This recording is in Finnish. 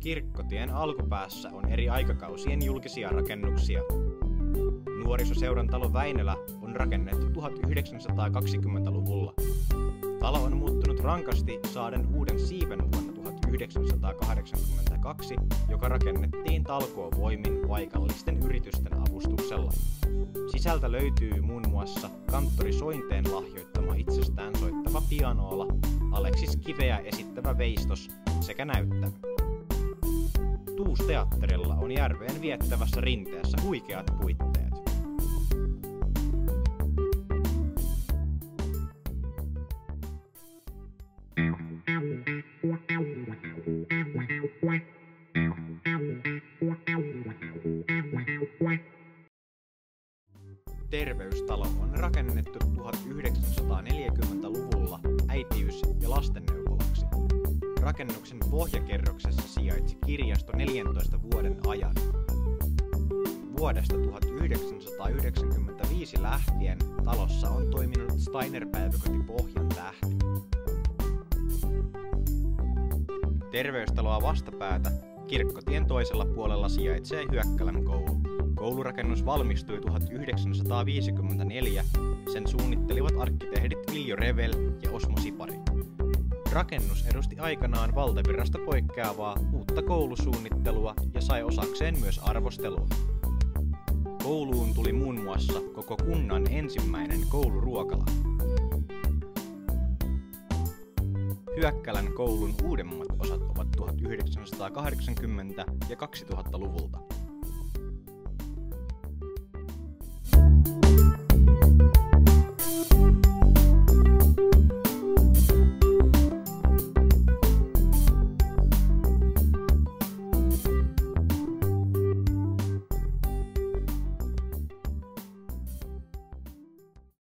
Kirkkotien alkupäässä on eri aikakausien julkisia rakennuksia. Nuorisoseuran talo Väinölä on rakennettu 1920-luvulla. Talo on muuttunut rankasti saaden uuden siiven vuonna 1982, joka rakennettiin talkoovoimin paikallisten yritysten avustuksella. Sisältä löytyy muun muassa kanttori Sointeen lahjoittama itsestään soittava pianoola, Aleksis Kiveä esittävä veistos sekä näyttämö. Tuusteatterilla on järveen viettävässä rinteessä huikeat puitteet. Terveystalo on rakennettu 1940-luvulla äitiys- ja lastenneuvolaksi. Rakennuksen pohjakerroksessa sijaitsi kirjasto 14 vuoden ajan. Vuodesta 1995 lähtien talossa on toiminut Steiner-päiväkoti Pohjan Tähti. Terveystaloa vastapäätä Kirkkotien toisella puolella sijaitsee Hyökkälän koulu. Koulurakennus valmistui 1954, sen suunnittelivat arkkitehdit Viljo Revel ja Osmo Sipari. Rakennus edusti aikanaan valtavirrasta poikkeavaa uutta koulusuunnittelua ja sai osakseen myös arvostelua. Kouluun tuli muun muassa koko kunnan ensimmäinen kouluruokala. Hyökkälän koulun uudemmat osat ovat 1980- ja 2000-luvulta.